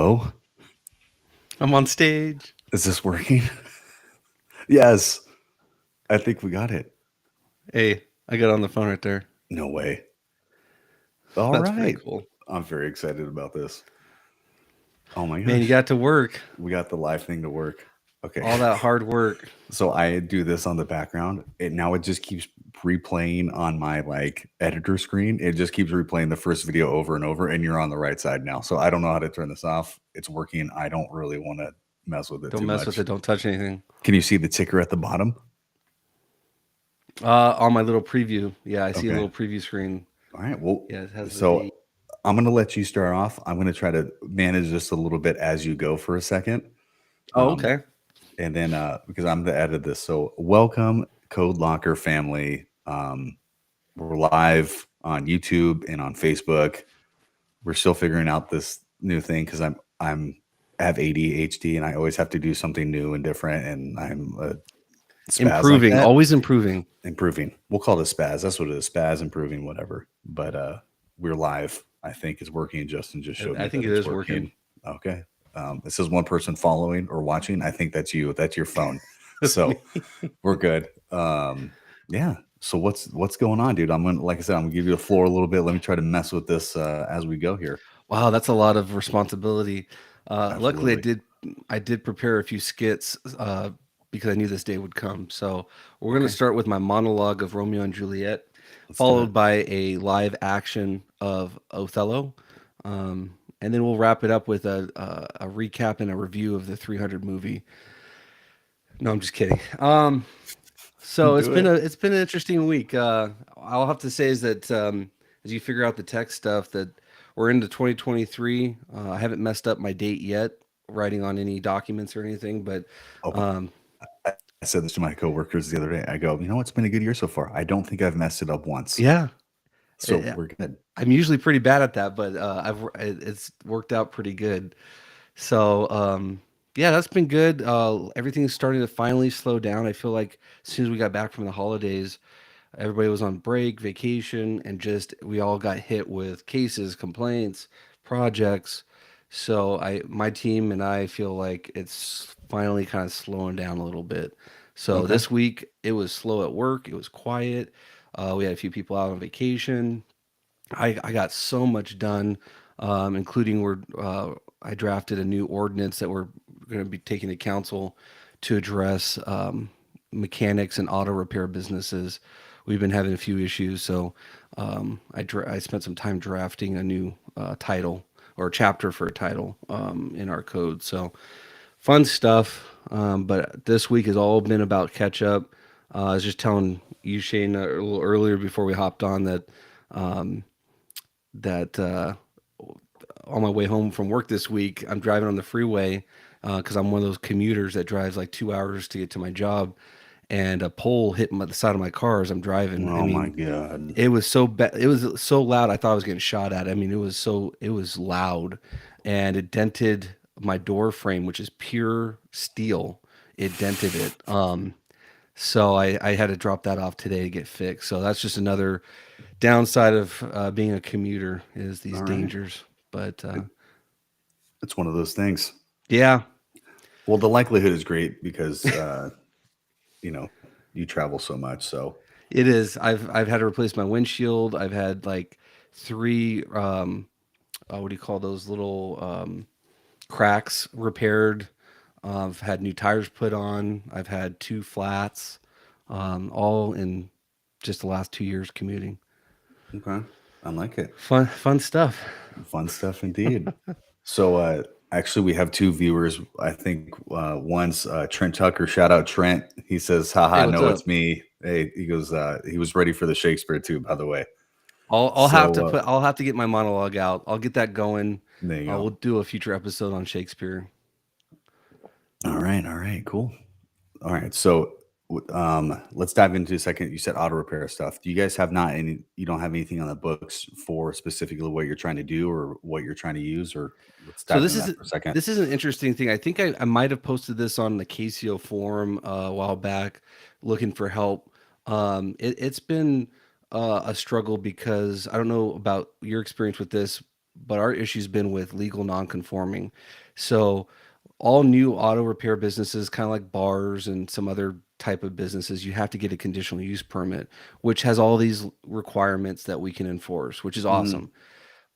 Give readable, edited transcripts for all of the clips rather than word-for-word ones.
Hello? I'm on stage. Is this working? Yes, I think we got it. Hey, I got on the phone right there. No way. All That's pretty right. cool. I'm very excited about this. Oh my Man, you gosh. got to work. We got the live thing to work. Okay. All that hard work. So I do this on the background. Now it just keeps replaying on my like editor screen. It just keeps replaying the first video over and over, and you're on the right side now. So I don't know how to turn this off. It's working. I don't really want to mess with it Don't too mess with much. it. Don't touch anything. Can you see the ticker at the bottom? On my little preview. Yeah, I see a Okay. little preview screen. All right. Well, Yeah, it has the so date. I'm going to let you start off. I'm going to try to manage this a little bit as you go for a second. Oh, Um, okay. and then, because I'm the edit this. So, welcome, Code Locker family. We're live on YouTube and on Facebook. We're still figuring out this new thing because I'm I have ADHD and I always have to do something new and different. And I'm a spaz like Improving. that. Always improving. Improving. We'll call it spaz. That's what it is. Spaz, improving, whatever. But we're live. I think it's working. Justin just showed I me think that it it's is working. working. Okay. It says one person following or watching. I think that's you. That's your phone. That's me. So we're good. Yeah. So what's going on, dude? I'm gonna, like I said, I'm gonna give you the floor a little bit. Let me try to mess with this as we go here. Wow, that's a lot of responsibility. Luckily, Absolutely. I did prepare a few skits because I knew this day would come. So we're going to Okay. start with my monologue of Romeo and Juliet, Let's do it. followed by a live action of Othello, and then we'll wrap it up with a recap and a review of the 300 movie. No, I'm just kidding. So Do it. it's been an interesting week. I'll have to say is that as you figure out the tech stuff, that we're into 2023. I haven't messed up my date yet, writing on any documents or anything, but Oh, um, I said this to my coworkers the other day. I go, it's been a good year so far. I don't think I've messed it up once. yeah, So eh, we're good. I'm usually pretty bad at that, but it's worked out pretty good. So yeah, that's been good. Everything's starting to finally slow down. I feel like as soon as we got back from the holidays, everybody was on break, vacation, and just we all got hit with cases, complaints, projects. So my team and I feel like it's finally kind of slowing down a little bit. So Okay. this week it was slow at work. It was quiet. We had a few people out on vacation. I got so much done, including I drafted a new ordinance that we're going to be taking to council to address mechanics and auto repair businesses. We've been having a few issues, so I spent some time drafting a new title or chapter for a title in our code. So fun stuff. But this week has all been about catch up. I was just telling you, Shane, a little earlier before we hopped on um, that on my way home from work this week, I'm driving on the freeway because I'm one of those commuters that drives like 2 hours to get to my job, and a pole hit the side of my car as I'm driving. I Oh my mean, God. it was so bad. It was so loud. I thought I was getting shot at. I mean, it was loud, and it dented my door frame, which is pure steel. It dented it. So I had to drop that off today to get fixed. So that's just another downside of being a commuter is these All right. dangers. But It's one of those things. yeah, Well, the likelihood is great because you travel so much. So it is. I've had to replace my windshield. I've had like three what do you call those little cracks repaired. I've had new tires put on. I've had two flats, all in just the last 2 years commuting. okay. I like it. Fun stuff. Fun stuff indeed. So actually we have two viewers. I think one's Trent Tucker. Shout out Trent. He says, Hey, haha, what's no, up? it's me. Hey, he goes, he was ready for the Shakespeare too, by the way. So I'll have to get my monologue out. I'll get that going. there you go. We'll do a future episode on Shakespeare. All right, all right, cool. All right, so let's dive into a second. You said auto repair stuff. Do you guys have not any? You don't have anything on the books for specifically what you're trying to do or what you're trying to use, or let's So dive into that for a second. this is an interesting thing. I think I might have posted this on the Casio forum a while back, looking for help. It's been a struggle because I don't know about your experience with this. but our issue's been with legal non-conforming. So all new auto repair businesses, kind of like bars and some other type of businesses, you have to get a conditional use permit, which has all these requirements that we can enforce, which is Mhm. awesome.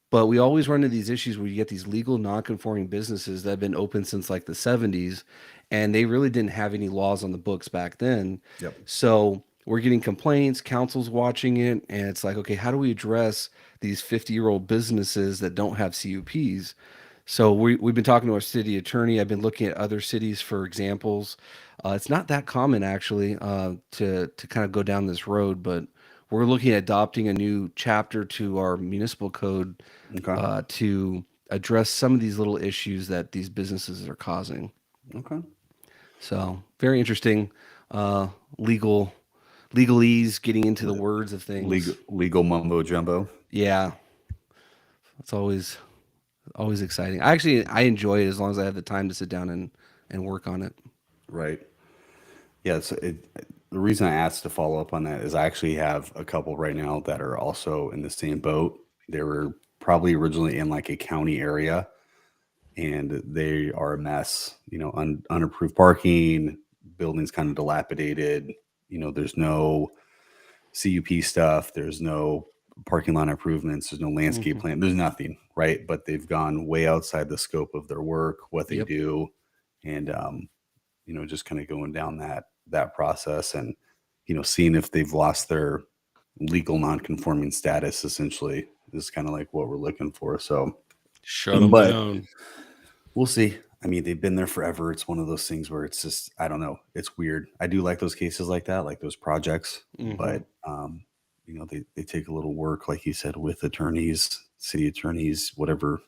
But we always run into these issues where you get these legal non-conforming businesses that have been open since like the 70s, and they really didn't have any laws on the books back then. Yep. So we're getting complaints, council's watching it, and it's like, okay, how do we address these 50-year-old businesses that don't have CUPs? So we've been talking to our city attorney. I've been looking at other cities for examples. It's not that common actually to kind of go down this road, but we're looking at adopting a new chapter to our municipal code Okay. to address some of these little issues that these businesses are causing. Okay. So very interesting uh, legal legalese, getting into the words of Legal, things. legal mumbo jumbo. Yeah, it's always exciting. I enjoy it as long as I have the time to sit down and work on it. Right. Yeah. The reason I asked to follow up on that is I actually have a couple right now that are also in the same boat. They were probably originally in like a county area, and they are a mess. Unapproved parking, buildings kind of dilapidated. There's no CUP stuff. There's no parking lot improvements. There's no landscape Hmm. plan. There's nothing, right? But they've gone way outside the scope of their work, what they Yep. do, and just kind of going down that process, and seeing if they've lost their legal non-conforming status. Essentially, is kind of like what we're looking for. So, Shut them but down. we'll see. I mean, they've been there forever. It's one of those things where it's just, I don't know. It's weird. I do like those cases like that, like those projects, Hmm. but they take a little work, like you said, with attorneys, city attorneys, whatever,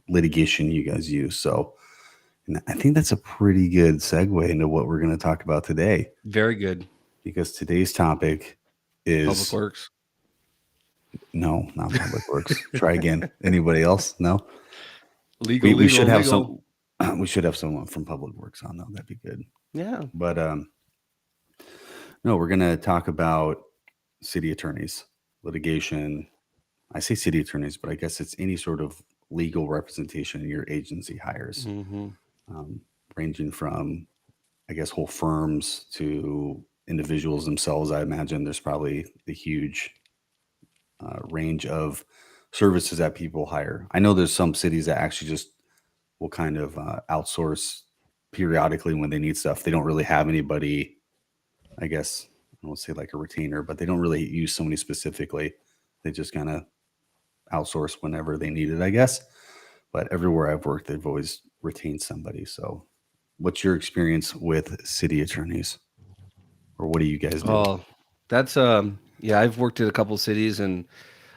litigation you guys use. So, and I think that's a pretty good segue into what we're going to talk about today, Very good. because today's topic Public is Works. no, not public works. Try again. Anybody else? No, Legal, we should legal, have some, legal. we should have someone from public works on though. That'd be good. Yeah. But no, we're going to talk about city attorneys, litigation. I say city attorneys, but I guess it's any sort of legal representation your agency hires, Hmm. um, ranging from, I guess, whole firms to individuals themselves. I imagine there's probably a huge range of services that people hire. I know there's some cities that actually just will kind of outsource periodically when they need stuff. They don't really have anybody, I guess, I won't say like a retainer, but they don't really use somebody specifically. They just kind of outsource whenever they need it, I guess. But everywhere I've worked, they've always retained somebody. So, what's your experience with city attorneys, or what do you guys do? Oh, that's yeah, I've worked at a couple cities and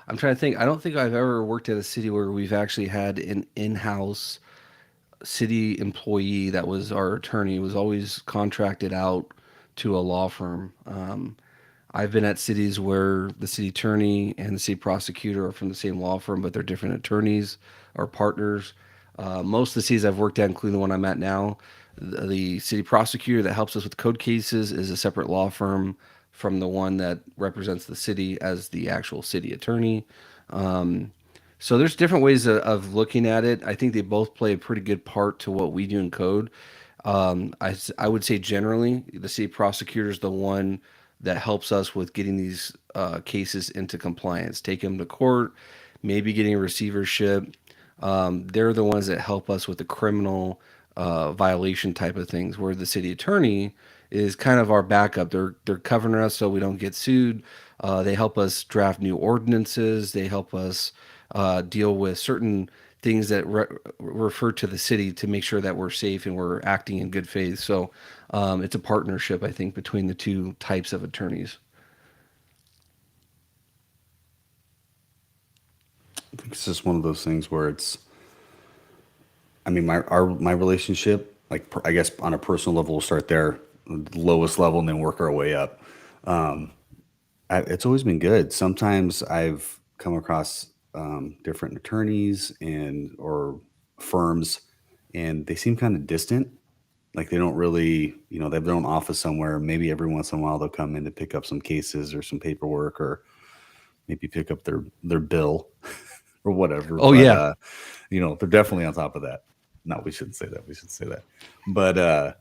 I'm trying to think. I don't think I've ever worked at a city where we've actually had an in-house city employee that was our attorney. It was always contracted out to a law firm. I've been at cities where the city attorney and the city prosecutor are from the same law firm, but they're different attorneys or partners. Most of the cities I've worked at, including the one I'm at now, the city prosecutor that helps us with code cases is a separate law firm from the one that represents the city as the actual city attorney. Um, so there's different ways of looking at it. I think they both play a pretty good part to what we do in code. I would say generally the city prosecutor is the one that helps us with getting these cases into compliance, take them to court, maybe getting a receivership. They're the ones that help us with the criminal violation type of things, where the city attorney is kind of our backup. They're covering us so we don't get sued. They help us draft new ordinances. They help us deal with certain things that refer to the city to make sure that we're safe and we're acting in good faith. So it's a partnership, I think, between the two types of attorneys. I think it's just one of those things where it's, I mean, my relationship, like I guess on a personal level, we'll start there, the lowest level, and then work our way up. It's always been good. Sometimes I've come across different attorneys and or firms, and they seem kind of distant. Like they don't really, they have their own office somewhere. Maybe every once in a while they'll come in to pick up some cases or some paperwork, or maybe pick up their bill. or whatever. Oh But yeah. they're definitely on top of that. No, we shouldn't say that. We should say that. But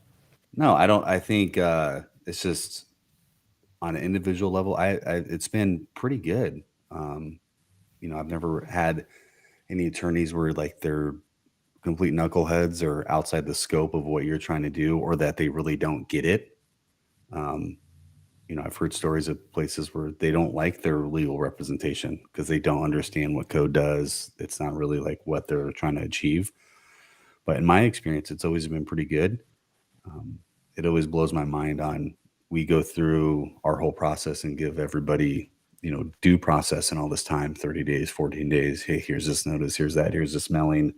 no, I don't. I think it's just on an individual level. It's been pretty good. Um, I've never had any attorneys where like they're complete knuckleheads or outside the scope of what you're trying to do, or that they really don't get it. Um, I've heard stories of places where they don't like their legal representation because they don't understand what code does. It's not really like what they're trying to achieve. But in my experience, it's always been pretty good. Um, it always blows my mind on we go through our whole process and give everybody, due process and all this time, 30 days, 14 days. Hey, here's this notice, here's that, here's this mailing.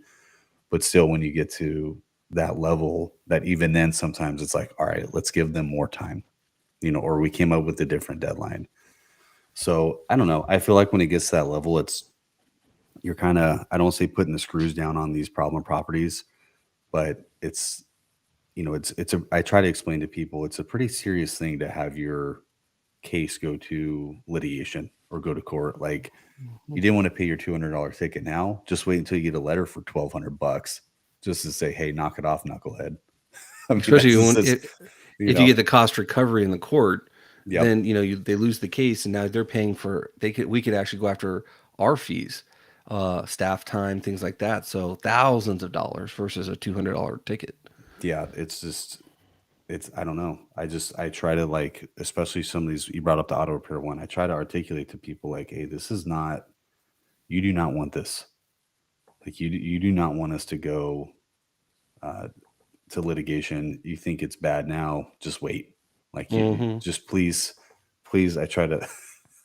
But still, when you get to that level, that even then sometimes it's like, all right, let's give them more time, or we came up with a different deadline. So I don't know. I feel like when it gets to that level, you're kind of, I don't say putting the screws down on these problem properties, but I try to explain to people it's a pretty serious thing to have your case go to litigation or go to court. Like you didn't want to pay your $200 ticket now. Just wait until you get a letter for $1,200 just to say, hey, knock it off, knucklehead. I mean, Especially that's when just, if you get the cost recovery in the court, yep. then they lose the case, and now they're paying for we could actually go after our fees, staff time, things like that. So thousands of dollars versus a $200 ticket. Yeah. I don't know. I try to like, especially some of these, you brought up the auto repair one. I try to articulate to people like, hey, this is not, you do not want this. Like you do not want us to go uh, to litigation. You think it's bad now, just wait. Like you Hmm. just please. I try to,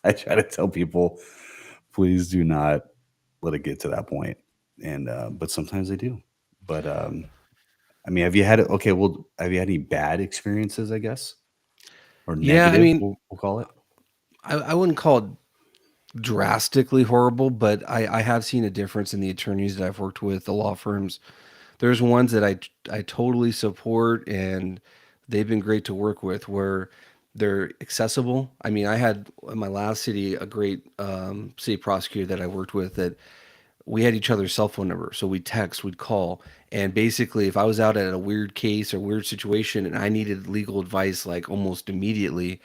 I try to tell people, please do not let it get to that point. And but sometimes they do. But I mean, have you had it? Okay, well, have you had any bad experiences? I guess or Yeah, I negative, mean, we'll call it. I wouldn't call it drastically horrible, but I have seen a difference in the attorneys that I've worked with, the law firms. There's ones that I totally support, and they've been great to work with where they're accessible. I mean, I had in my last city a great city prosecutor that I worked with that we had each other's cell phone number. So we'd text, we'd call. And basically, if I was out at a weird case or weird situation and I needed legal advice like almost immediately,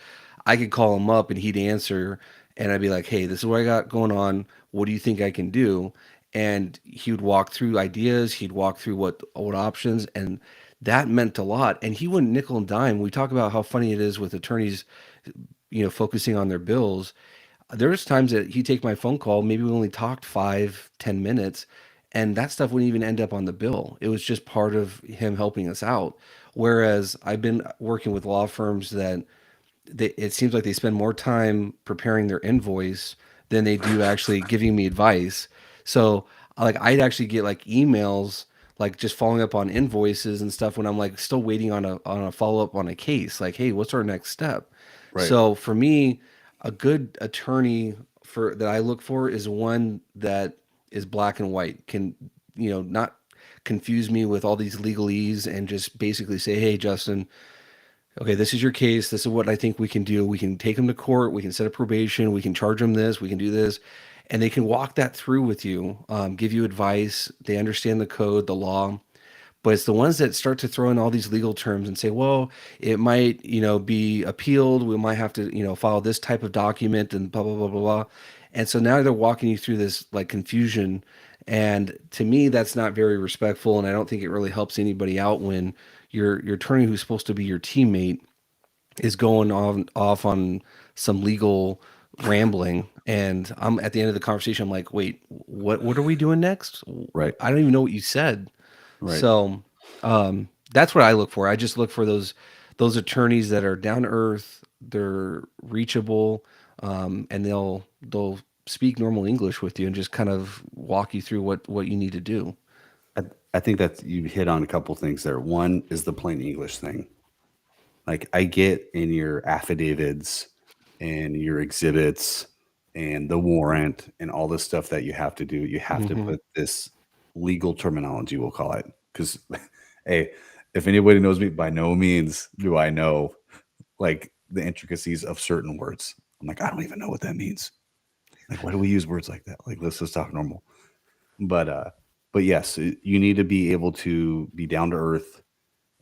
I could call him up and he'd answer. And I'd be like, hey, this is what I got going on. What do you think I can do? And he would walk through ideas, he'd walk through what options. And that meant a lot. And he wouldn't nickel and dime. We talk about how funny it is with attorneys, focusing on their bills. There was times that he'd take my phone call. Maybe we only talked 5, 10 minutes, and that stuff wouldn't even end up on the bill. It was just part of him helping us out. Whereas I've been working with law firms that it seems like they spend more time preparing their invoice than they do actually giving me advice. So like I'd actually get like emails like just following up on invoices and stuff when I'm like still waiting on a follow up on a case. Like, hey, what's our next step? Right. So for me, a good attorney for that I look for is one that is black and white, can not confuse me with all these legalese and just basically say, hey, Justin, okay, this is your case. This is what I think we can do. We can take them to court. We can set a probation. We can charge them this. We can do this. And they can walk that through with you, give you advice. They understand the code, the law. But it's the ones that start to throw in all these legal terms and say, well, it might, be appealed. We might have to, file this type of document and blah, blah, blah, blah, blah. And so now they're walking you through this like confusion. And to me, that's not very respectful. And I don't think it really helps anybody out when your attorney who's supposed to be your teammate is going on off on some legal rambling. And I'm at the end of the conversation, I'm like, wait, what are we doing next? Right. I don't even know what you said. Right. So that's what I look for. I just look for those attorneys that are down to earth, they're reachable, and they'll speak normal English with you and just kind of walk you through what you need to do. I think that you hit on a couple things there. One is the plain English thing. Like I get in your affidavits and your exhibits and the warrant and all the stuff that you have to do. You have to Hmm. put this legal terminology, we'll call it. Because, hey, if anybody knows me, by no means do I know like the intricacies of certain words. I'm like, I don't even know what that means. Like, why do we use words like that? Like, let's just talk normal. But yes, you need to be able to be down to earth,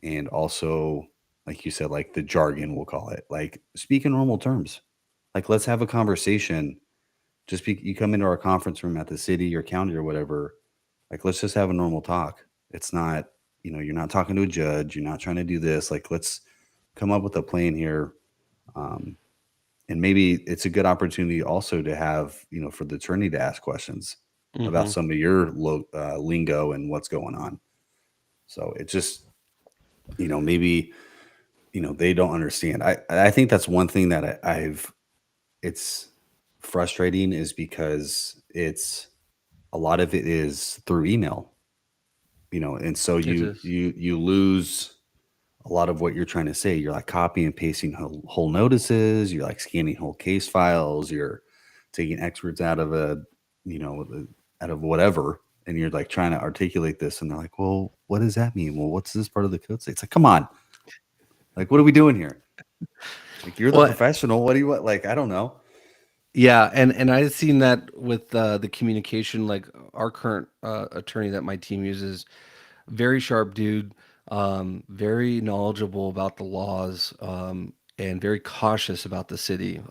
and also, like you said, like the jargon, we'll call it, like speak in normal terms. Like, let's have a conversation. Just be, you come into our conference room at the city or county or whatever, like let's just have a normal talk. It's not, you're not talking to a judge. You're not trying to do this. Like, let's come up with a plan here. Um, and maybe it's a good opportunity also to have, for the attorney to ask questions about Hmm. some of your lingo and what's going on. So it just, maybe, they don't understand. I think that's one thing that it's frustrating, is because it's a lot of it is through email, and so It you is. you you lose a lot of what you're trying to say. You're like copy and pasting whole notices. You're like scanning whole case files. You're taking excerpts out of out of whatever, and you're like trying to articulate this, and they're like, "Well, what does that mean? Well, what's this part of the code say?" It's like, come on, like, what are we doing here? Like, you're the Well, professional. What do you want? Like, I don't know. yeah, and I've seen that with the communication. Like our current attorney that my team uses, very sharp dude, very knowledgeable about the laws, and very cautious about the city.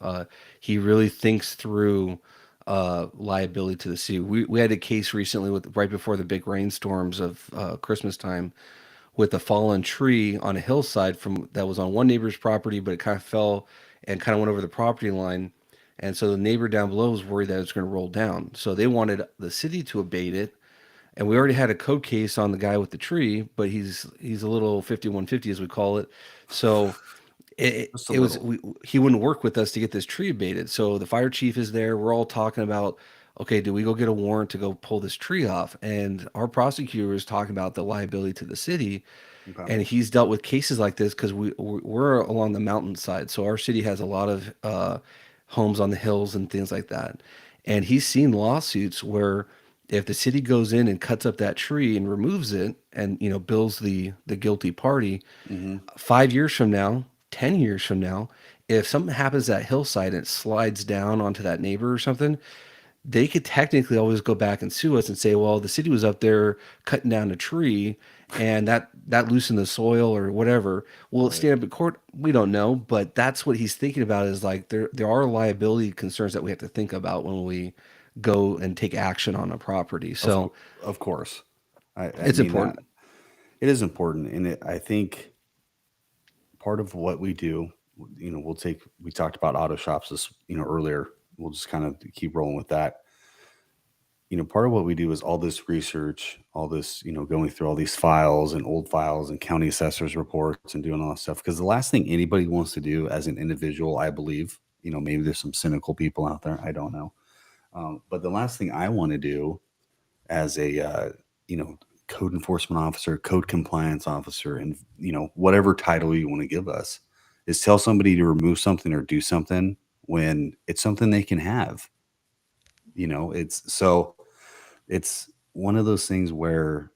He really thinks through liability to the city. We had a case recently with right before the big rainstorms of Christmas time, with a fallen tree on a hillside from that was on one neighbor's property, but it kind of fell and kind of went over the property line. And so the neighbor down below was worried that it was going to roll down. So they wanted the city to abate it. And we already had a code case on the guy with the tree, but he's a little 5150 as we call it. So Just a it was little. he wouldn't work with us to get this tree abated. So the fire chief is there. We're all talking about, okay, do we go get a warrant to go pull this tree off? And our prosecutor is talking about the liability to the city, Okay. and he's dealt with cases like this because we're along the mountainside, so our city has a lot of homes on the hills and things like that. And he's seen lawsuits where if the city goes in and cuts up that tree and removes it, and bills the guilty party, Hmm. 5 years from now, 10 years from now, if something happens at hillside and it slides down onto that neighbor or something, they could technically always go back and sue us and say, well, the city was up there cutting down a tree and that loosened the soil or whatever. Will it Right. stand up in court? We don't know, but that's what he's thinking about, is like there are liability concerns that we have to think about when we go and take action on a property. Of So of course. I it's mean that important. it is important, and I think part of what we do, we talked about auto shops this, earlier. We'll just kind of keep rolling with that. Part of what we do is all this research, all this, going through all these files and old files and county assessors reports and doing all that stuff. Because the last thing anybody wants to do as an individual, I believe, maybe there's some cynical people out there, I don't know. But the last thing I want to do as a, you know, code enforcement officer, code compliance officer, and, whatever title you want to give us, is tell somebody to remove something or do something when it's something they can have. It's one of those things where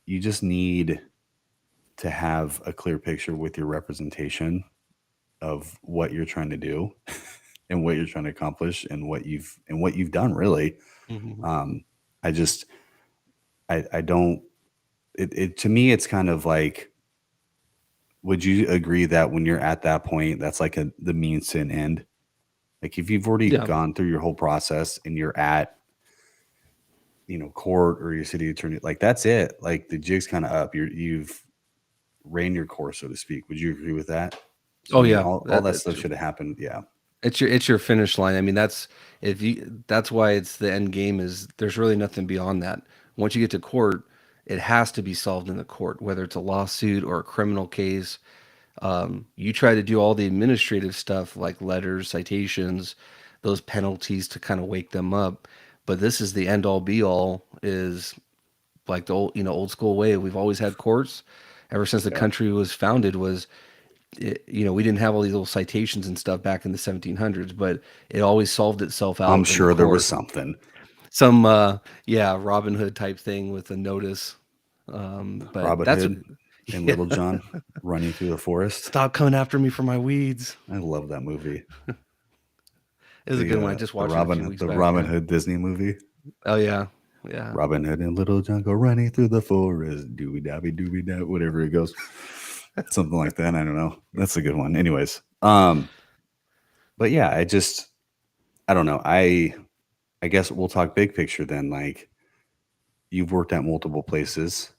you just need to have a clear picture with your representation of what you're trying to do and what you're trying to accomplish and what you've done, really. Mhm. um I just I don't, it to me it's kind of like, would you agree that when you're at that point, that's like the means to an end? Like, if you've already Yeah. gone through your whole process and you're at, court or your city attorney, like, that's it. Like, the jig's kind of up. You've ran your course, so to speak. Would you agree with that? I Oh mean, yeah. all that stuff should have happened. Yeah. It's your finish line. I mean, that's why it's the end game, is there's really nothing beyond that. Once you get to court, it has to be solved in the court, whether it's a lawsuit or a criminal case. You try to do all the administrative stuff like letters, citations, those penalties to kind of wake them up. But this is the end all be all, is like the old school way. We've always had courts ever since the Yeah. country was founded. We didn't have all these little citations and stuff back in the 1700s, but it always solved itself I'm out in the sure there was court. something. Some yeah, Robin Hood type thing with a notice. But Robin that's what, Hood and yeah. Little John running through the forest. Stop coming after me for my weeds. I love that movie. It was a The good one. I just the watched it a few Robin weeks the back. Robin Yeah. Hood Disney movie. Oh yeah. Yeah. Robin Hood and Little John go running through the forest, dooby dabby dooby dab, whatever it goes, something like that. I don't know. That's a good one. Anyways, but yeah, I don't know. I guess we'll talk big picture then. Like, you've worked at multiple places.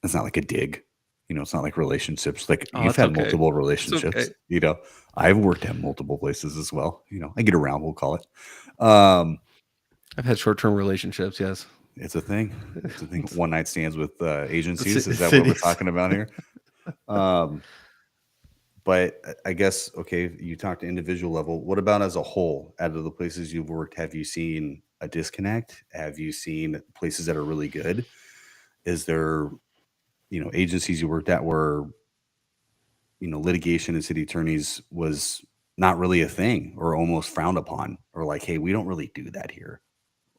It's not like a dig, it's not like relationships. Like, Oh, you've it's had okay. multiple It's okay. relationships. I've worked at multiple places as well. I get around, we'll call it. Um, I've had short-term relationships, yes. it's a thing. It's a thing. One night stands with agencies. Is that what we're Cities. talking about here? Um, but I guess, okay, you talked to individual level. What about as a whole? Out of the places you've worked, have you seen a disconnect? Have you seen places that are really good? Is there, agencies you worked at where, litigation and city attorneys was not really a thing or almost frowned upon, or like, hey, we don't really do that here?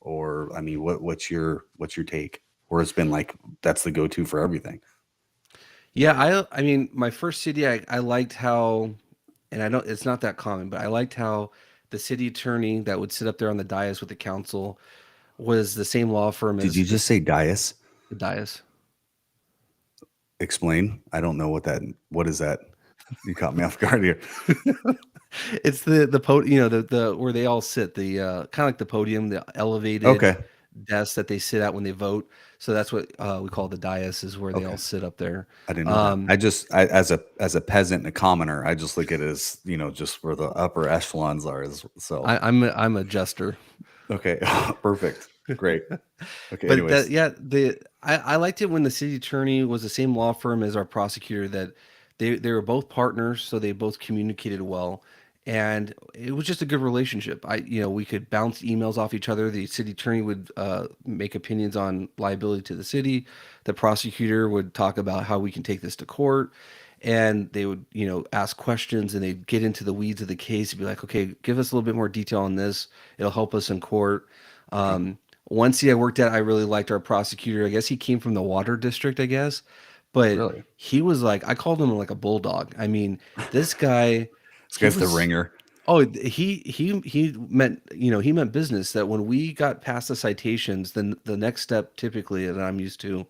Or, I mean, what's your take? Or it's been like, that's the go-to for everything. Yeah, I mean, my first city, I liked how, and I don't, it's not that common, but I liked how the city attorney that would sit up there on the dais with the council was the same law firm Did as you just say dais? the dais. Explain. I don't know what is that? You caught me off guard here. It's the the where they all sit, the kind of like the podium, the elevated Okay. desk that they sit at when they vote. So that's what we call the dais, is where they all Okay. sit up there. I didn't know that. Um, As a peasant and a commoner, I just look at it as, just where the upper echelons are. So, I'm a jester. okay. Perfect. Great. Okay. But that, Anyways. yeah, I liked it when the city attorney was the same law firm as our prosecutor, that they were both partners, so they both communicated well, and it was just a good relationship. We could bounce emails off each other. The city attorney would make opinions on liability to the city. The prosecutor would talk about how we can take this to court, and they would, ask questions, and they'd get into the weeds of the case and be like, okay, give us a little bit more detail on this. It'll help us in court. Okay. One city I worked at, I really liked our prosecutor. I guess he came from the water district, I guess, but Really? he was like, I called him like a bulldog. I mean, this guy, This he guy's the was, ringer. oh, he meant, he meant business. That when we got past the citations, then the next step typically that I'm used to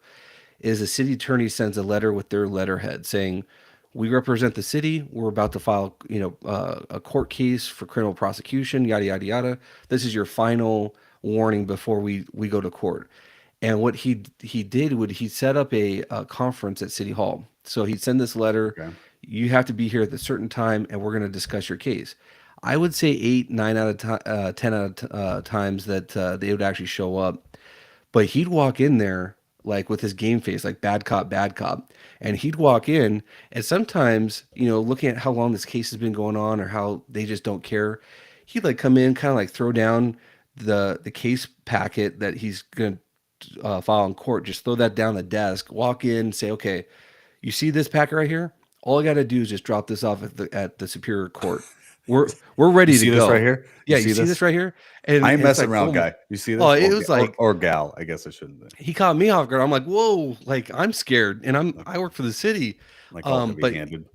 is a city attorney sends a letter with their letterhead saying, we represent the city. We're about to file, a court case for criminal prosecution, yada yada yada. This is your final warning before we go to court. And what he did would he set up a conference at City Hall. So he'd send this letter. Okay. You have to be here at a certain time, and we're going to discuss your case. I would say 10 out of times that they would actually show up, but he'd walk in there like with his game face, like bad cop, bad cop. And he'd walk in, and sometimes, looking at how long this case has been going on or how they just don't care, he'd like come in, kind of like throw down the case packet that he's gonna file in court, just throw that down the desk, walk in, say, okay, you see this packet right here? All I got to do is just drop this off at the Superior Court. We're You ready to see this right go. here? You Yeah, you see see this? this right here? And I ain't it's messing like, around, oh my, guy. You see oh, this? it was like Or gal. I guess I shouldn't say. he caught me off guard. I'm like, whoa, like I'm scared, and I work for the city. Like, all But heavy-handed.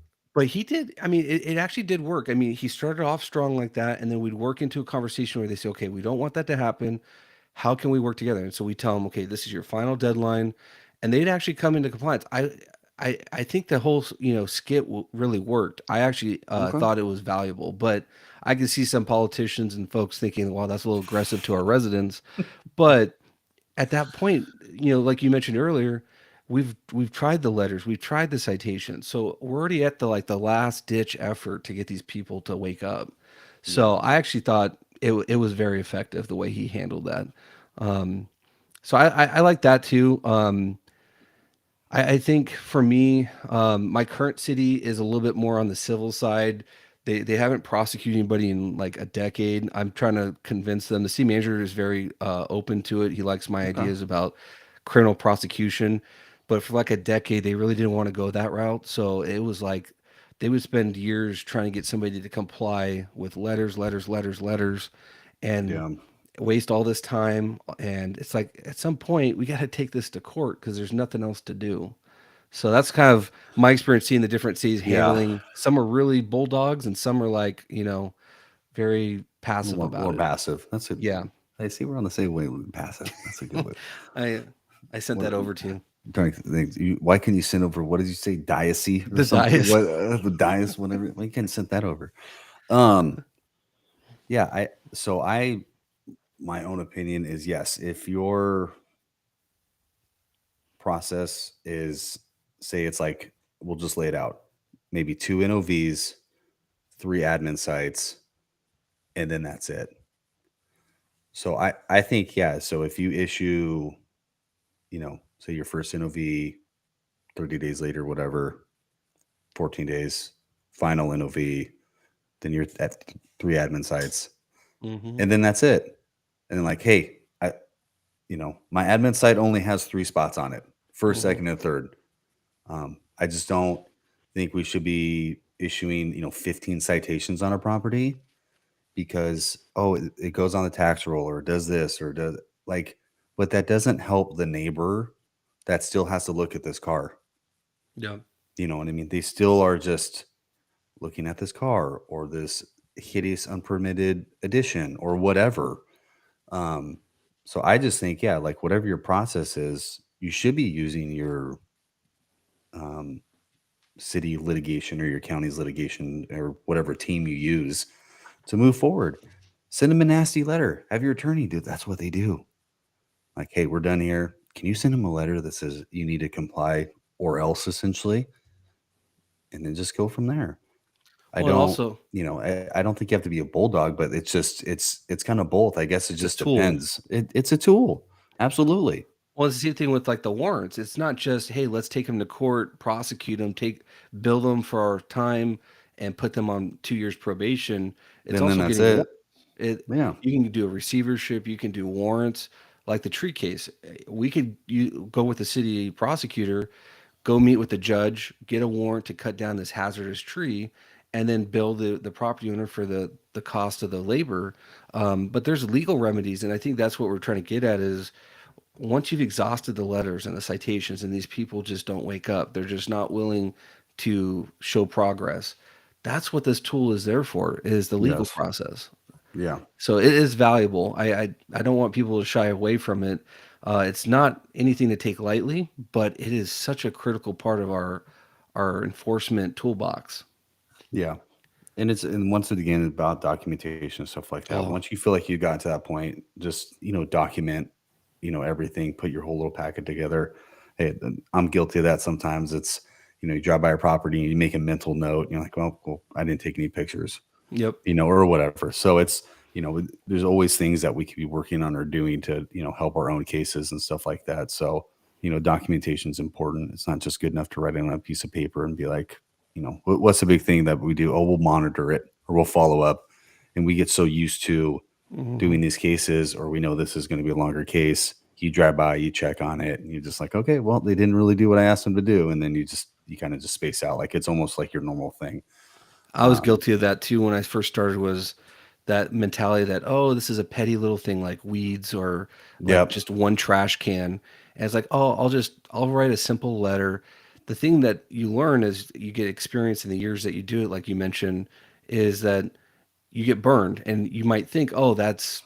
he did. I mean, it actually did work. I mean, he started off strong like that, and then we'd work into a conversation where they say, okay, we don't want that to happen. How can we work together? And so we tell them, okay, this is your final deadline, and they'd actually come into compliance. I think the whole skit really worked. I actually Okay. thought it was valuable, but I can see some politicians and folks thinking, well, that's a little aggressive to our residents. But at that point, like you mentioned earlier, we've tried the letters, we've tried the citations, so we're already at the last ditch effort to get these people to wake up. Yeah. So I actually thought it was very effective the way he handled that. Um, so I like that too. I think for me, my current city is a little bit more on the civil side. They haven't prosecuted anybody in like a decade. I'm trying to convince them. The city manager is very open to it. He likes my Okay. ideas about criminal prosecution, but for like a decade, they really didn't want to go that route. So it was like they would spend years trying to get somebody to comply with letters, letters, letters, letters, and Yeah. waste all this time. And it's like at some point we got to take this to court because there's nothing else to do. So that's kind of my experience seeing the different cities Yeah. handling. Some are really bulldogs, and some are like very A passive little about more it. passive. That's it. Yeah. I see we're on the same wavelength. Pass it. That's a good way. I sent What, that over to you. I'm trying to think. Why can you send over? What did you say? Diocese or The something? dice. What the dice? Whatever. Why you can't send that over? Um. Yeah. My own opinion is yes. If your process is, say, it's like we'll just lay it out, maybe 2 NOVs, 3 admin sites, and then that's it. So I think yeah. So if you issue, say your first NOV 30 days later, whatever, 14 days, final NOV, then you're at 3 admin sites, Hmm. and then that's it. And then like, hey, my admin site only has 3 spots on it, first, Hmm. second, and third. I just don't think we should be issuing 15 citations on a property because it goes on the tax roll or does this or does like, but that doesn't help the neighbor that still has to look at this car. Yeah. You know what I mean? They still are just looking at this car or this hideous unpermitted addition or whatever. Um, so I just think, yeah, like whatever your process is, you should be using your um, city litigation or your county's litigation or whatever team you use to move forward. Send them a nasty letter. Have your attorney do. That's what they do. Like, hey, we're done here. Can you send them a letter that says you need to comply or else, essentially, and then just go from there. I Well, and don't, also I don't think you have to be a bulldog, but it's kind of both. I guess it it's a just tool. depends. It's a tool. Absolutely. Well, it's the same thing with like the warrants. It's not just, hey, let's take them to court, prosecute them, bill them for our time, and put them on 2 years probation. It's And then also that's getting it. it. Yeah. You can do a receivership. You can do warrants, like the tree case. We could you go with the city prosecutor, go meet with the judge, get a warrant to cut down this hazardous tree, and then bill the property owner for the cost of the labor. But there's legal remedies, and I think that's what we're trying to get at is once you've exhausted the letters and the citations and these people just don't wake up, they're just not willing to show progress. That's what this tool is there for, is the legal Yes. process. Yeah. So it is valuable. I don't want people to shy away from it. It's not anything to take lightly, but it is such a critical part of our enforcement toolbox. Yeah. And once again about documentation and stuff like that. Oh, Once you feel like you got to that point, just document, everything, put your whole little packet together. Hey, I'm guilty of that sometimes. It's you drive by a property and you make a mental note, and you're like, well, I didn't take any pictures, yep. or whatever. So it's there's always things that we could be working on or doing to help our own cases and stuff like that. So documentation is important. It's not just good enough to write it on a piece of paper and be like, what's the big thing that we do? Oh, we'll monitor it or we'll follow up. And we get so used to Hmm. doing these cases, or we know this is going to be a longer case. You drive by, you check on it, and you're just like, okay, well, they didn't really do what I asked them to do. And then you kind of just space out. Like it's almost like your normal thing. I was guilty of that too when I first started, was that mentality that, oh, this is a petty little thing like weeds or like Yep. just one trash can. And it's like, oh, I'll write a simple letter. The thing that you learn as you get experience in the years that you do it, like you mentioned, is that you get burned and you might think, oh, that's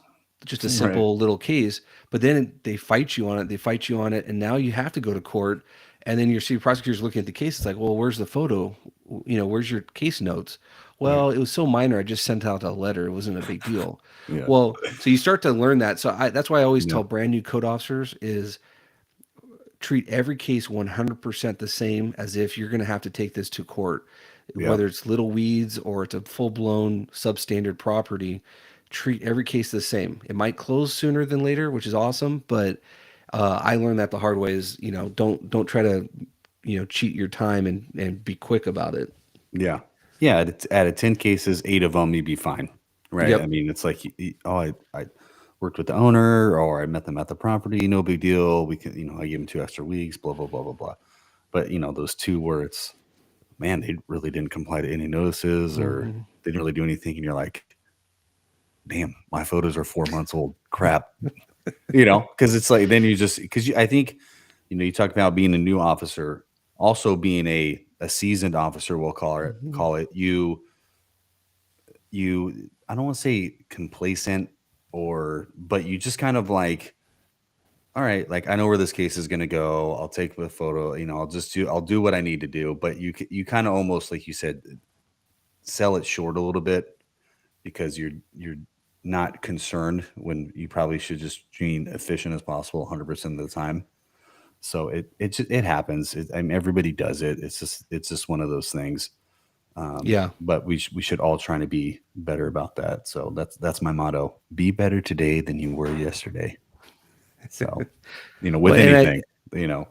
just a Right. simple little case, but then they fight you on it, and now you have to go to court. And then your city prosecutor's looking at the case. It's like, well, where's the photo? Where's your case notes? Right. Well, it was so minor. I just sent out a letter. It wasn't a big deal. Yeah. Well, so you start to learn that. So that's why I always Yeah. tell brand new code officers is treat every case 100% the same as if you're going to have to take this to court, Yeah. whether it's little weeds or it's a full-blown substandard property. Treat every case the same. It might close sooner than later, which is awesome, but I learned that the hard way is, don't try to, cheat your time and be quick about it. Yeah. Yeah. Out of 10 cases, 8 of them, you'd be fine. Right. I Yep. mean, it's like, I worked with the owner or I met them at the property. No big deal. We can, I give them 2 extra weeks, blah, blah, blah, blah, blah. But, those two where it's, man, they really didn't comply to any notices or Hmm. they didn't really do anything. And you're like, damn, my photos are 4 months old. Crap. Because it's like, then I think, you talked about being a new officer, also being a seasoned officer, we'll call it, you, I don't want to say complacent, but you just kind of like, all right, like I know where this case is going to go. I'll take the photo, I'll do what I need to do. But you kind of almost, like you said, sell it short a little bit because you're not concerned when you probably should just be efficient as possible 100% of the time. So it happens. I mean, everybody does it. It's just one of those things. Yeah. But we should all try to be better about that. So that's my motto: be better today than you were yesterday. So, with Well, and I anything, you know,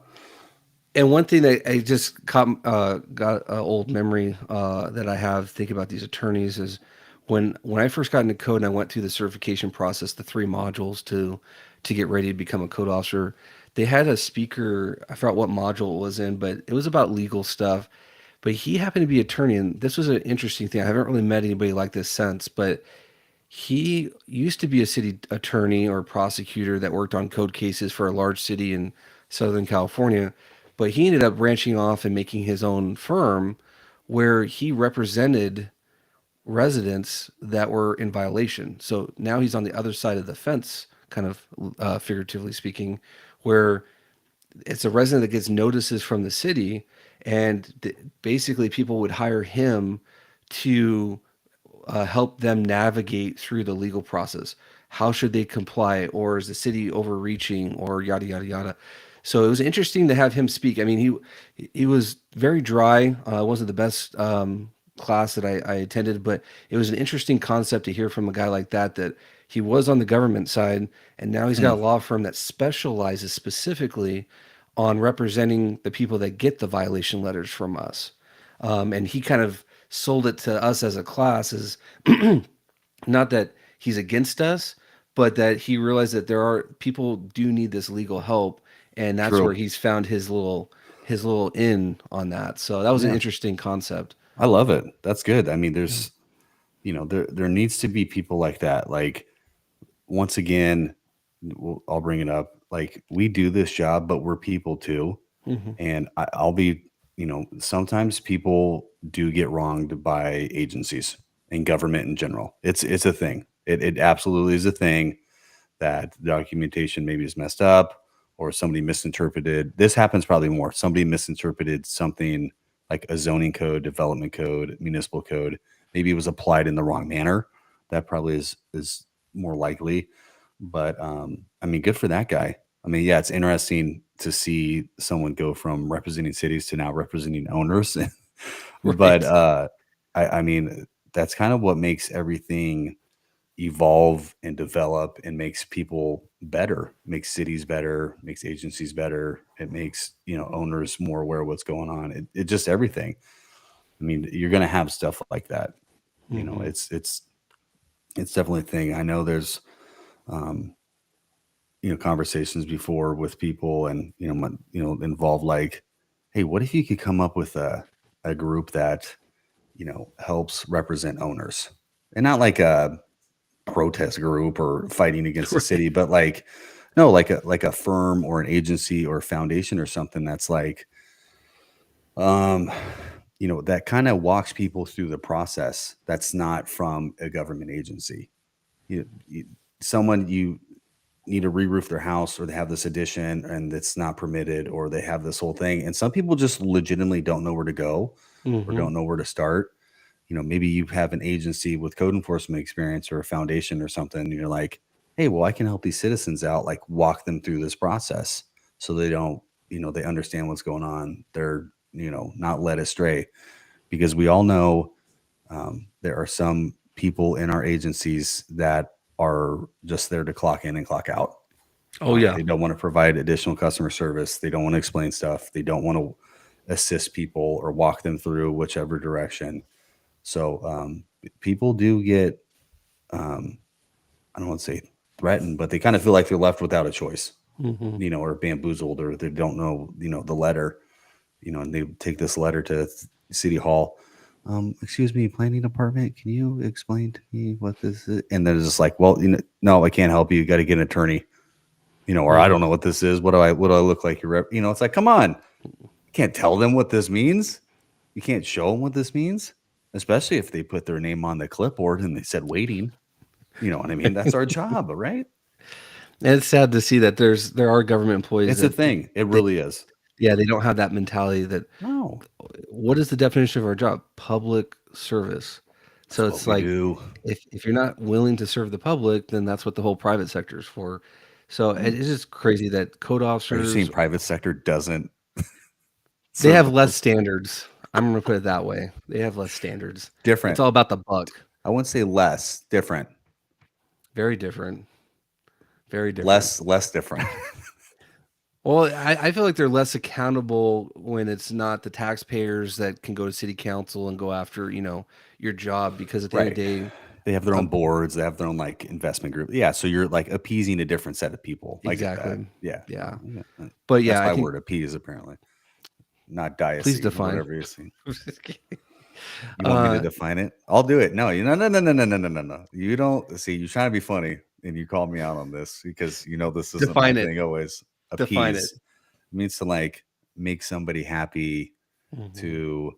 and one thing that I just got an old memory that I have thinking about these attorneys is when I first got into code and I went through the certification process, the 3 modules to get ready to become a code officer. They had a speaker. I forgot what module it was in, but it was about legal stuff. But he happened to be attorney, and this was an interesting thing. I haven't really met anybody like this since, but he used to be a city attorney or prosecutor that worked on code cases for a large city in Southern California, but he ended up branching off and making his own firm where he represented residents that were in violation. So now he's on the other side of the fence, kind of figuratively speaking, where it's a resident that gets notices from the city, and basically people would hire him to help them navigate through the legal process. How should they comply, or is the city overreaching, or yada yada yada. So it was interesting to have him speak. I mean, he was very dry. It wasn't the best class that I attended, but it was an interesting concept to hear from a guy like that. That he was on the government side, and now he's got a mm, law firm that specializes specifically on representing the people that get the violation letters from us. And he kind of sold it to us as a class as not that he's against us, but that he realized that there are people do need this legal help, and that's where true. he's found his little in on that. So that was an Yeah, interesting concept. I love it. That's good. I mean, Yeah. there needs to be people like that. Like, once again, I'll bring it up. Like, we do this job, but we're people too. Hmm. And I'll be, sometimes people do get wronged by agencies and government in general. It's a thing. It absolutely is a thing that the documentation maybe is messed up or somebody misinterpreted. This happens probably more. Somebody misinterpreted something like a zoning code, development code, municipal code. Maybe it was applied in the wrong manner. That probably is more likely. But I mean, good for that guy. I mean, yeah, it's interesting to see someone go from representing cities to now representing owners. But Right. I mean, that's kind of what makes everything evolve and develop and makes people better, makes cities better, makes agencies better. It makes, owners more aware of what's going on. It just everything. I mean, you're going to have stuff like that. Hmm. It's definitely a thing. I know there's, um, conversations before with people and, involve like, hey, what if you could come up with a group that, helps represent owners and not like a protest group or fighting against the Right. city, but like, no, like a firm or an agency or a foundation or something that's like, um, that kind of walks people through the process. That's not from a government agency. You someone you need to re-roof their house, or they have this addition and it's not permitted, or they have this whole thing, and some people just legitimately don't know where to go or Hmm. don't know where to start. Maybe you have an agency with code enforcement experience or a foundation or something, and you're like, hey, well, I can help these citizens out, like walk them through this process so they don't, they understand what's going on. They're, not led astray, because we all know there are some people in our agencies that are just there to clock in and clock out. Oh yeah. They don't want to provide additional customer service. They don't want to explain stuff. They don't want to assist people or walk them through whichever direction. So people do get, um, I don't want to say threatened, but they kind of feel like they're left without a choice, Hmm. or bamboozled, or they don't know, the letter, and they take this letter to City Hall. Excuse me, planning department, can you explain to me what this is? And then it's just like, well, no, I can't help you. You got to get an attorney, or I don't Hmm. know what this is. What do I look like? Your rep? It's like, come on, you can't tell them what this means. You can't show them what this means, especially if they put their name on the clipboard and they said waiting. You know what I mean? That's our job, right? And it's sad to see that there are government employees It's a that thing. It they really is. yeah, they don't have that mentality that No, what is the definition of our job? Public service. that's So what it's we like do. if you're not willing to serve the public, then that's what the whole private sector is for. So Right. it's just crazy that code Are you saying officers private sector doesn't they serve have the less standards. I'm gonna put it that way. They have less standards. It's different? all about the buck. I wouldn't say less, different. Very different. Very different. Less different. Well, I feel like they're less accountable when it's not the taxpayers that can go to city council and go after, your job because at the end of Right. the day, They have their own um, boards. They have their own like investment group. Yeah. So you're like appeasing a different set of people. I get that. exactly. Yeah. Yeah. I get that. But That's yeah, I my think word, appease, apparently. Not please diocese or define. whatever you see. You want me to uh define it? I'll do it. No, no. You don't see, you're trying to be funny and you called me out on this because this isn't my define it. thing always. Define it. Appease means to like make somebody happy, Mhm. to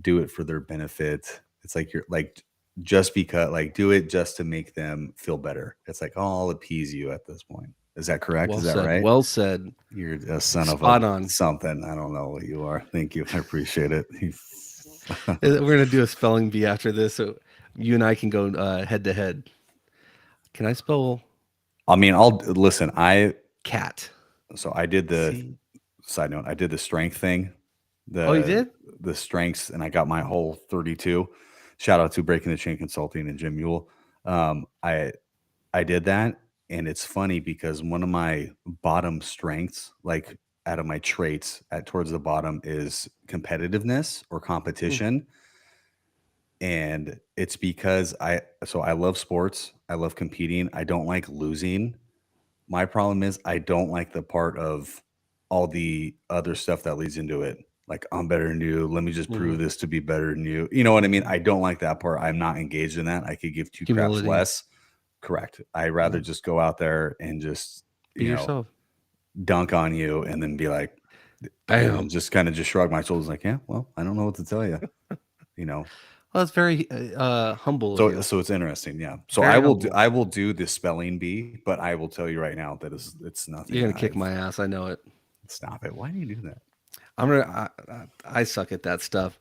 do it for their benefit. It's like you're like just because like do it just to make them feel better. It's like, oh, I'll appease you at this point. Is that correct? Well Is that said. right? Well said. You're a son of a Spot on. something. I don't know what you are. Thank you. I appreciate it. We're gonna do a spelling bee after this, so you and I can go head to head. Can I spell I mean, I'll listen. cat? I did the See? side note. I did the strength thing, Oh, you the did? the strengths, and I got my whole 32. Shout out to Breaking the Chain Consulting and Jim Mule. I did that, and it's funny because one of my bottom strengths, like out of my traits, at towards the bottom, is competitiveness or Mm, competition, and it's because I love sports. I love competing. I don't like losing. My problem is I don't like the part of all the other stuff that leads into it. Like, I'm better than you. Let me just prove mhm. this to be better than you. You know what I mean? I don't like that part. I'm not engaged in that. I could give two craps Humility. less. Correct. I rather Mm. just go out there and just, Be yourself. dunk on you and then be like, and then Bam. just kind of just shrug my shoulders like, yeah, well, I don't know what to tell you, you know. Well, that's very humble of So you. so it's interesting, yeah. So Very humble. I will do the spelling bee, but I will tell you right now that it's You're nothing gonna kick I've my ass. I know it. stop it. Why do you do that? I'm gonna. I suck at that stuff.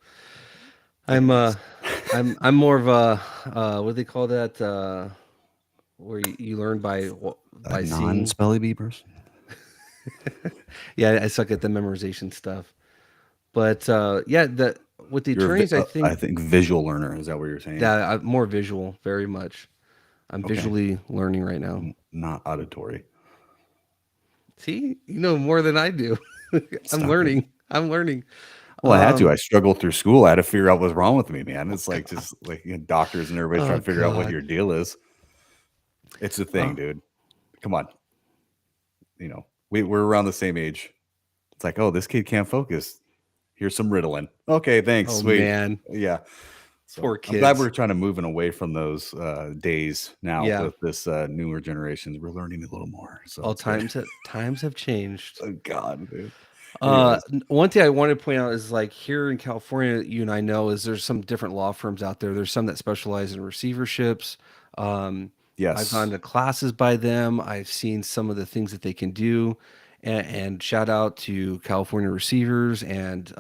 I'm Thanks. I'm more of a what do they call that? Where you learn A by seeing. non-spelly bee person? Yeah, I suck at the memorization stuff. But yeah, the with the attorneys, I I think think visual learner. Is that what you're saying? that I'm more visual, very much. I'm Okay. visually learning right now. Not auditory. See, you know more than I do. I'm Stop it. learning. I'm learning. Well, I had to. Um, I struggled through school. I had to figure out what's wrong with me, man. It's like just like doctors and everybody's oh trying to figure out what God. your deal is. It's a thing, Oh, dude. Come on. We're around the same age. It's like, oh, this kid can't focus. Here's some Ritalin. Okay, thanks. oh Sweet. man, Yeah. So poor I'm glad kids. we're trying to moving away from those days now Yeah. with this newer generations. We're learning a little more. So All it's good. times have changed. Oh God, dude. Anyways, One thing I wanted to point out is like here in California, you and I know is there's some different law firms out there. There's some that specialize in receiverships. Um, I've gone yes. to classes by them. I've seen some of the things that they can do, and shout out to California Receivers and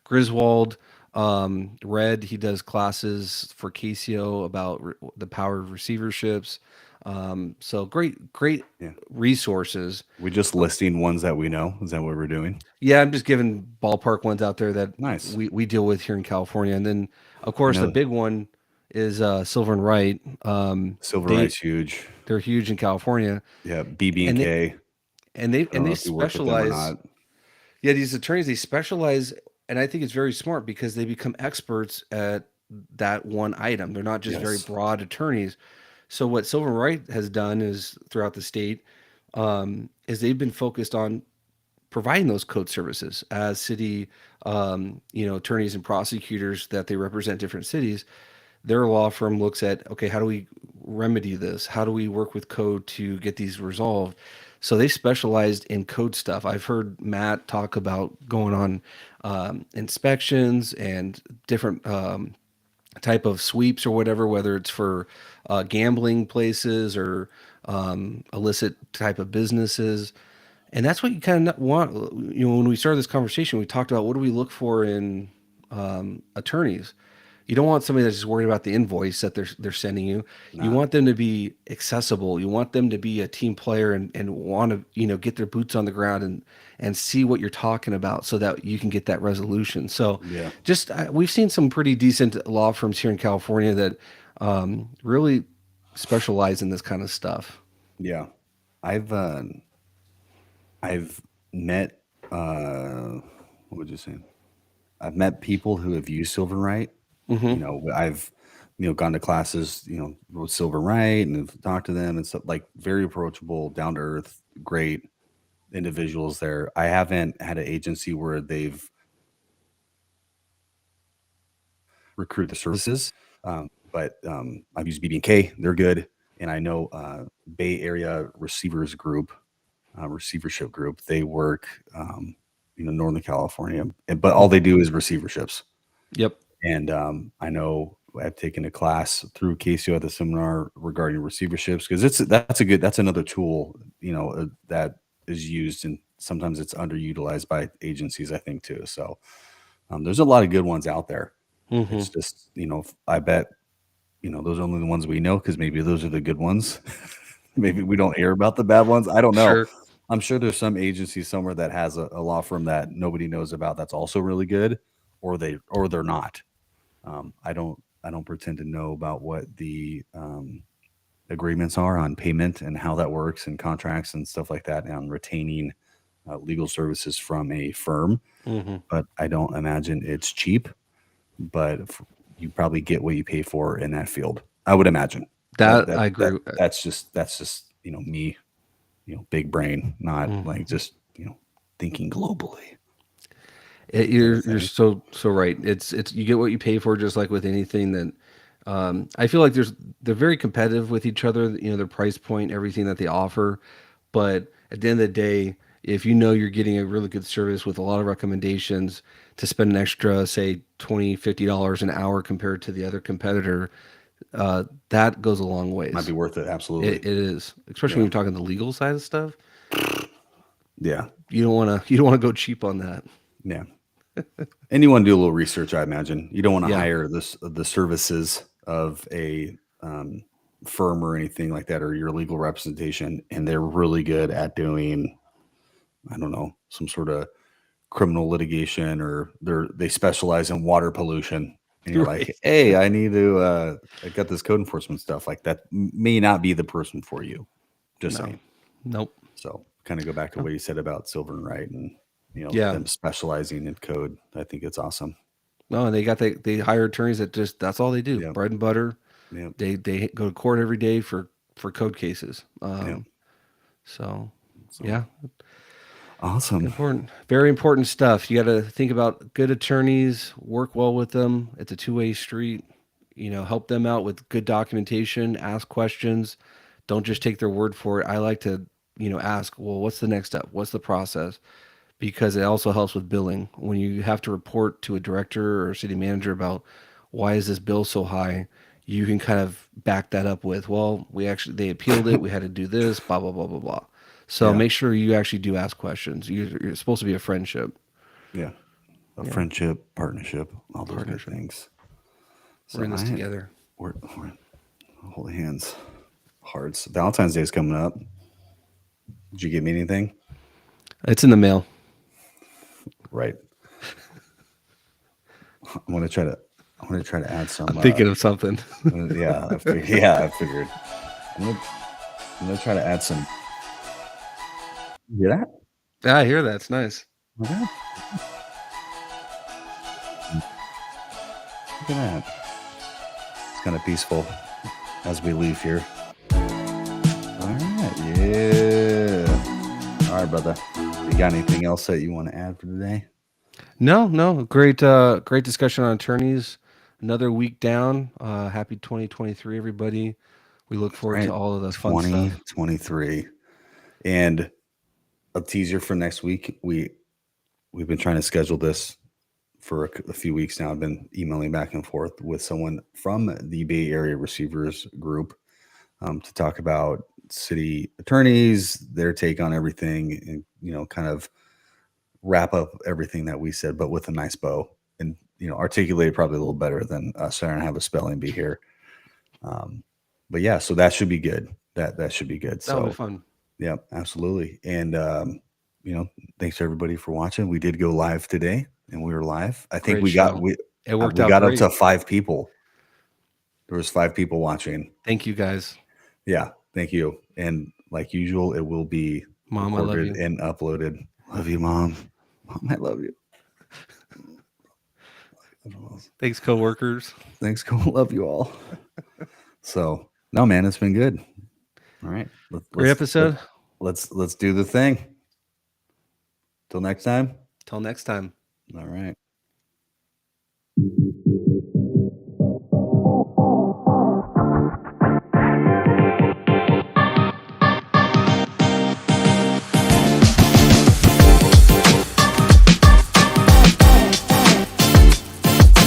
Griswold. Red, he does classes for Casio about the power of receiverships. So great Yeah. resources. We just listing ones that we know. Is that what we're doing? Yeah, I'm just giving ballpark ones out there that Nice. we deal with here in California, and then of I course the know big one is Silver and Wright. Silver They Rice huge. they're huge in California, Yeah. BB and and they K. I and don't know they if you work with them or specialize. not. Yeah, these attorneys they specialize, and I think it's very smart because they become experts at that one item. They're not just very Yes. broad attorneys. So what Silver and Wright has done is throughout the state is they've been focused on providing those code services as city attorneys and prosecutors that they represent different cities. Their law firm looks at, okay, how do we remedy this, how do we work with code to get these resolved. So they specialized in code stuff. I've heard Matt talk about going on inspections and different type of sweeps or whatever, whether it's for gambling places or illicit type of businesses. And that's what you kind of want. When we started this conversation, we talked about what do we look for in attorneys. You don't want somebody that's just worried about the invoice that they're sending you. You Nah. want them to be accessible. You want them to be a team player and want to get their boots on the ground and see what you're talking about so that you can get that resolution. So, Yeah. just we've seen some pretty decent law firms here in California that really specialize in this kind of stuff. Yeah. I've I've met what would you say? I've met people who have used Silverlight. Hmm. I've gone to classes, with Silverlight and have talked to them and stuff, like very approachable, down to earth, great individuals there. I haven't had an agency where they've recruited the services, but I've used BB&K. They're good, and I know Bay Area Receivers Group, receivership group. They work, Northern California, but all they do is receiverships. Yep. And I know I've taken a class through Casio at the seminar regarding receiverships because that's another tool that is used, and sometimes it's underutilized by agencies, I think, too. So there's a lot of good ones out there. Hmm. It's just I bet those are only the ones we know because maybe those are the good ones. Maybe we don't hear about the bad ones. I don't know. Sure. I'm sure there's some agency somewhere that has a law firm that nobody knows about that's also really good, or they're not. I don't pretend to know about what the agreements are on payment and how that works and contracts and stuff like that, and on retaining legal services from a firm. Hmm. But I don't imagine it's cheap. But you probably get what you pay for in that field. I would imagine that That that I that agree. that's just me, big brain, not like Mhm. just thinking globally. You're Kind of thing. so right. It's you get what you pay for, just like with anything that. I feel like they're very competitive with each other. Their price point, everything that they offer, but at the end of the day, if you're getting a really good service with a lot of recommendations, to spend an extra, say, $20-$50 an hour compared to the other competitor, that goes a long Might be ways. worth it. It, Absolutely. it is, especially when Yeah. you're talking the legal side of stuff. Yeah. You don't want to go cheap on that. Yeah. And you want to do a little research, I imagine. You don't want to Yeah. hire the services of a firm or anything like that, or your legal representation, and they're really good at doing, I don't know, some sort of criminal litigation, or they specialize in water pollution, and you're Right. like, hey, I got this code enforcement stuff, like that may not be the person for you, just No. saying. Nope. So kind of go back to Oh, what you said about Silver and Wright, and yeah. them specializing in code. I think it's awesome. No, and they hire attorneys that just that's all they do. Yeah. Bread and butter. Yeah. They go to court every day for code cases. Yeah. So So yeah, awesome. important, very important stuff. You got to think about good attorneys, work well with them. It's a two-way street. Help them out with good documentation, ask questions. Don't just take their word for it. I like to, ask, well, what's the next step? What's the process? Because it also helps with billing. When you have to report to a director or city manager about why is this bill so high, you can kind of back that up with, well, they appealed it, we had to do this, blah blah blah blah blah. So Yeah. make sure you actually do ask questions. You're supposed to be a friendship. Yeah. A Yeah, friendship, partnership, all those good partnership. things. We're So in this together. we're holding hands, hearts. Valentine's Day is coming up. Did you get me anything? It's in the mail. Right. I'm gonna try to. I'm gonna try to add I'm some. thinking of something. Yeah, yeah, I figured. I'm gonna, I'm gonna try to add some. You hear that? Yeah, I hear that. It's nice. Okay. Look at that. It's kind of peaceful as we leave here. All right. Yeah. All right, brother. You got anything else that you want to add for today? No, great discussion on attorneys. Another week down. Happy 2023, everybody. We look forward to Right. all of the fun stuff. 2023. And a teaser for next week. We've been trying to schedule this for a few weeks now. I've been emailing back and forth with someone from the Bay Area Receivers Group to talk about city attorneys, their take on everything, and, you know, kind of wrap up everything that we said, but with a nice bow, and, you know, articulate it probably a little better than us trying to have a spelling bee here. But yeah, so that should be good. That should be good. That would be So fun. yeah, absolutely. And you know, thanks to everybody for watching. We did go live today, and we were live. I think Great we got show. It worked we out got up great. to 5 people. There was 5 people watching. Thank you guys. Yeah, thank you. And like usual, it will be Mom, I love recorded you. and uploaded. Love you, Mom. Mom, I love you. Thanks, coworkers. Thanks, cool. Love you all. So no, man, it's been good. All right, Great episode. Let's do the thing. Till next time. Till next time. All right.